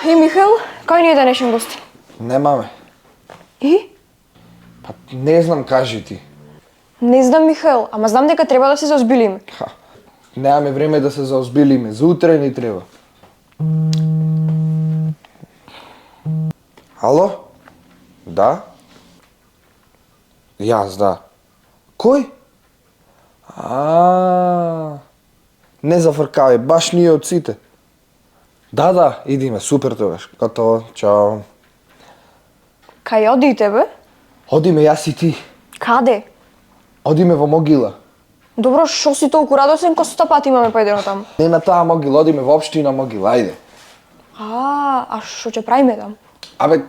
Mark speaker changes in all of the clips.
Speaker 1: И Михаил, кај ни е денешен гост?
Speaker 2: Немаме.
Speaker 1: И?
Speaker 2: Па не знам, кажи ти.
Speaker 1: Не знам, Михаил, ама знам дека треба да се заозбилиме.
Speaker 2: Немаме време да се заозбилиме, за утре ни треба. Ало? Да? Јас, да. Кој? Не зафркавај, баш ние од сите. Да, идиме, супер тогаш. Готово, чао.
Speaker 1: Кај одите, бе?
Speaker 2: Одиме јас и ти.
Speaker 1: Каде?
Speaker 2: Одиме во могила.
Speaker 1: Добро, шо си толку радосен, ко 100 пати имаме поедено таму?
Speaker 2: Не на таа могила, одиме во општина могила, ајде.
Speaker 1: А шо ќе правиме таму?
Speaker 2: Абе,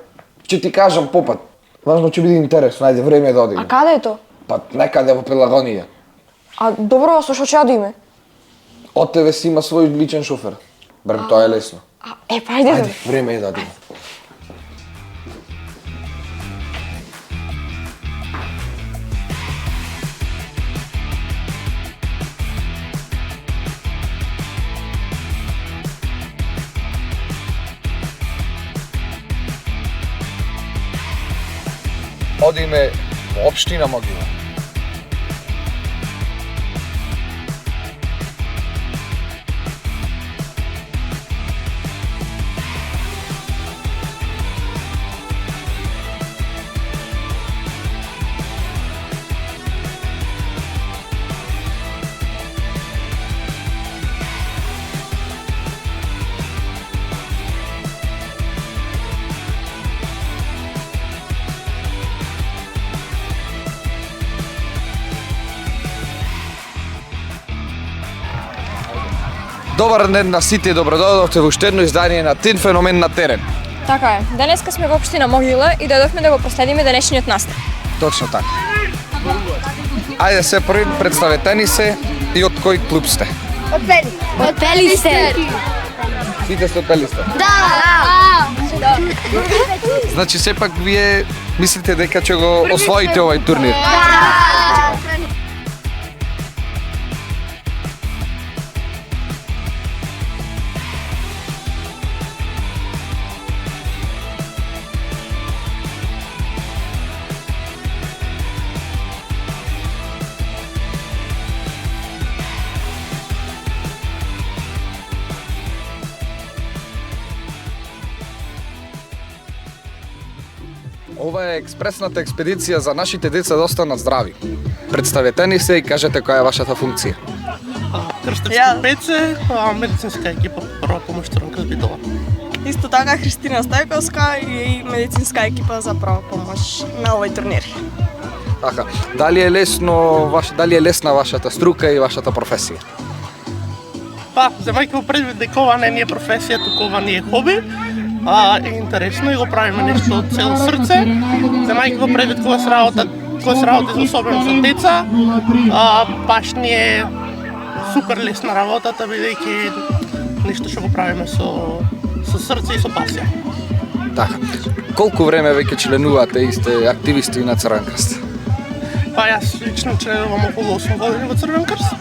Speaker 2: ќе ти кажам попат. Важно ќе биде интересно, ајде, време е да одиме.
Speaker 1: А каде е то?
Speaker 2: Па некаде во Пелагонија.
Speaker 1: А добро, со шо ќе одиме?
Speaker 2: Од тебе си има свој личен шофер. Барем тоа е лесно.
Speaker 1: Па ајде.
Speaker 2: Ајде, време е да одиме. Одиме во општина могила. Добар ден на сите и добродојдовте во уште едно издание на Тин феномен на терен.
Speaker 1: Така е. Денеска сме во општина Могила и дојдовме да го проследиме денешниот настан.
Speaker 2: Точно така. Ајде се први представете ни се и од кој клуб сте?
Speaker 3: Од Пелистер.
Speaker 2: Сите сте од Пелистер.
Speaker 3: Да.
Speaker 2: Значи сепак вие мислите дека ќе го освоите овој турнир? Ова е експресната експедиција за нашите деца да останат здрави. Представете ни се и кажете која е вашата функција.
Speaker 4: Крстевско Пеце, медицинска екипа прва помош Црнка Збидова.
Speaker 5: Исто така Христина Стајковска и медицинска екипа за прва помош на овој турнир.
Speaker 2: Така, дали е лесна вашата струка и вашата професија?
Speaker 4: Па, земајќи во предвид дека ова не е професија, туку ова не е хоби, е интересно и го правиме нешто од цело срце. Земајќи во предвид кога се работи особено за деца, баш ни е супер лесна работата, бидејќи нешто што го правиме со срце и со пасија.
Speaker 2: Така. Колку време веќе членувате и сте активисти на Црвен-крст?
Speaker 4: Па јас лично членувам околу 8 години во Црвен крст.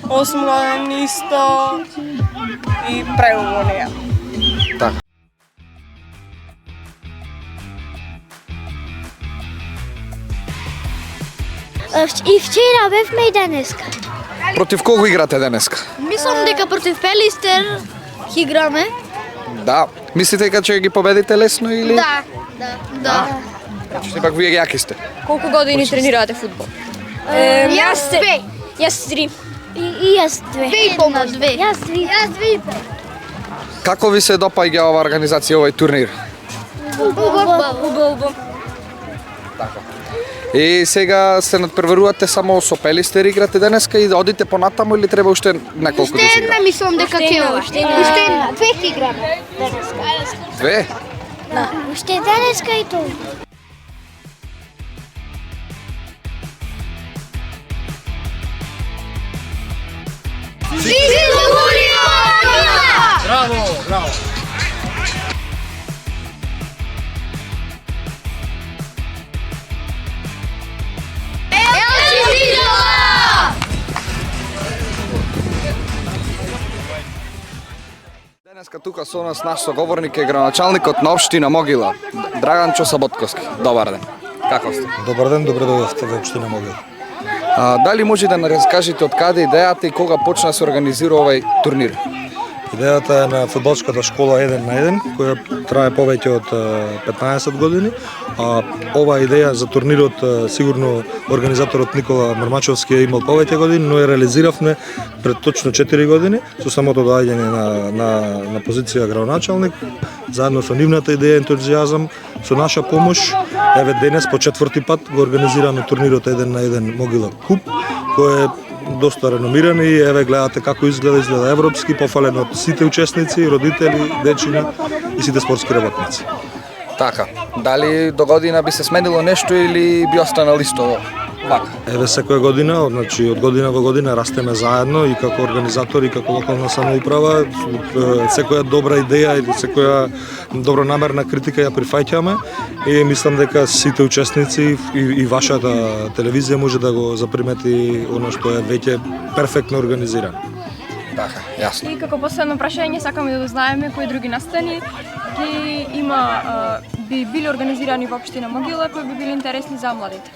Speaker 5: 8 години исто и преубаво неја.
Speaker 2: Така.
Speaker 3: И вчера бевме и денеска.
Speaker 2: Против кого играте денеска?
Speaker 3: Мислам дека против Пелистер ќе играме.
Speaker 2: Да. Мислите дека ќе ги победите лесно или?
Speaker 3: Да.
Speaker 2: Сепак вие јаки сте.
Speaker 1: Колку години тренирате фудбал?
Speaker 3: Јас 2.
Speaker 1: Јас 3.
Speaker 3: И јас 2. 2,5. Јас 3. Јас 2.
Speaker 2: Како ви се допаѓа ова организација, овој турнир?
Speaker 3: Убаво.
Speaker 2: Така. И сега се надпреварувате само со Пелистер играте денеска и одите понатаму или треба уште неколку да се игра?
Speaker 3: Мислам дека ќе уште една. 2 ќе играме денеска.
Speaker 2: 2?
Speaker 3: Да. Уште денеска и тоа.
Speaker 2: Браво! Денеска тука со нас наш соговорник е градоначалникот на општина Могила, Драган Чосаботковски. Добар ден. Како сте?
Speaker 6: Добар ден, добре дојдовте во општина Могила.
Speaker 2: Дали може да не раскажете од каде идејата и кога почна да се организира овој турнир?
Speaker 6: Идејата е на фудбалската школа 1 на 1, која трае повеќе од 15 години. Ова идеја за турнирот сигурно организаторот Никола Мармачовски е имал повеќе години, но ја реализиравме пред точно 4 години со самото доаѓање на позиција градоначалник, заедно со нивната идеја, ентузијазам, со наша помош. Еве денес по 4-ти пат го организираме турнирот 1 на 1 Могила Куп, кој е доста реномиран и еве гледате како изгледа европски, пофален од сите учесници, родители, дечиња и сите спортски работници.
Speaker 2: Така, дали до година би се сменило нешто или би останал исто вака?
Speaker 6: Еве секоја година, значи од година во година растеме заедно и како организатори, и како локална самоуправа, секоја добра идеја или секоја добронамерна критика ја прифаќаме и мислам дека сите учесници и вашата телевизија може да го запримети она што е веќе перфектно организирано.
Speaker 2: Така, јасно.
Speaker 1: И како последно прашање сакаме да знаеме кои други настани би били организирани во општина Могила, кои би били интересни за младите.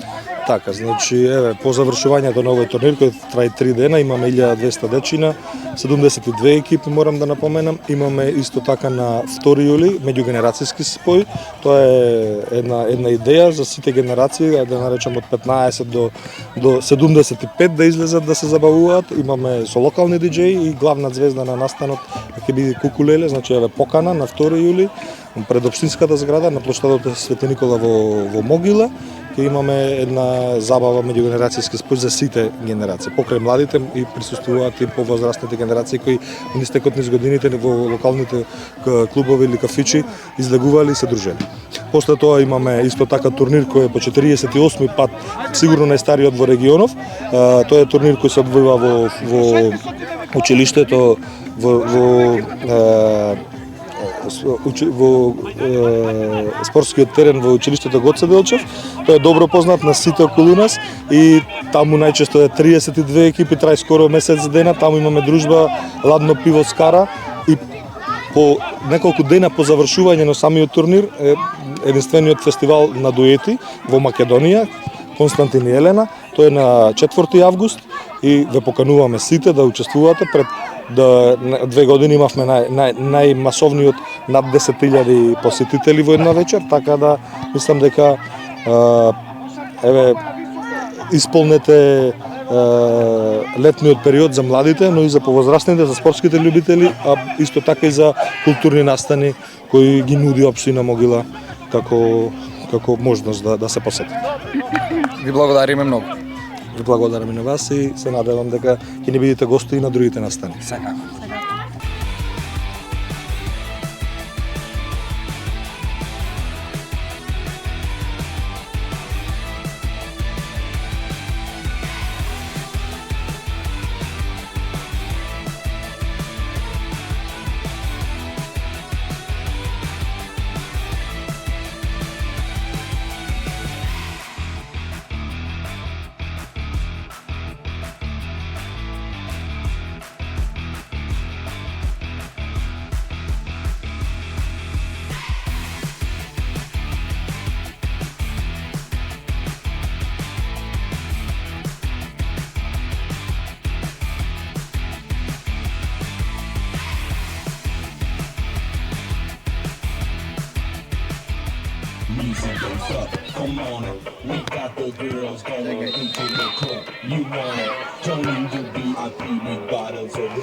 Speaker 6: Така, значи, еве, по завршувањето на овој турнир, кој трае 3 дена, имаме 1200 дечина, 72 екипи, морам да напоменам. Имаме исто така на 2 јули меѓугенерацијски спој. Тоа е една идеја за сите генерации, да наречам од 15 до 75 да излезат да се забавуваат. Имаме со локални диџеи и главна звезда на настанот ќе биде Кукулеле, значи еве покана на 2 јули пред општинската зграда на плоштадот Свети Никола во Могила. Ќе имаме една забава меѓугенерацијски спој за сите генерации. Покрај младите и присуствуваат и повозрастните генерации кои во истекот низ годините во локалните клубови или кафичи излегували и се дружели. После тоа имаме исто така турнир кој е по 48 пат, сигурно најстариот во регионов. Тоа е турнир кој се одвива во училиштето во спортскиот терен во училиштето Гоце Делчев. Тој е добро познат на сите околу нас и таму најчесто е 32 екипи, трае скоро месец дена. Таму имаме дружба Ладно пиво Скара и по неколку дена по завршување на самиот турнир е единствениот фестивал на дуети во Македонија, Константин и Елена. Тој е на 4 август и ве покануваме сите да учествувате. Пред 2 години имавме најмасовниот над 10.000 посетители во една вечер, така да мислам дека еве исполнете летниот период за младите, но и за повозрастните, за спортските љубители, а исто така и за културни настани кои ги нуди општина Могила како можност да се посетат.
Speaker 2: Ви благодариме многу.
Speaker 6: Ви благодарам и на вас и се надевам дека ќе ни бидете гости и на другите настани.
Speaker 2: Секако.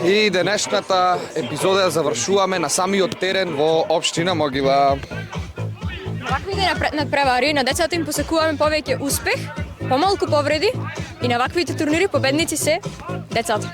Speaker 2: И денешната епизода ја завршуваме на самиот терен во општина Могила.
Speaker 1: Ваквите надпревари на децата им посекуваме повеќе успех, помалку повреди и на ваквите турнири победници се децата.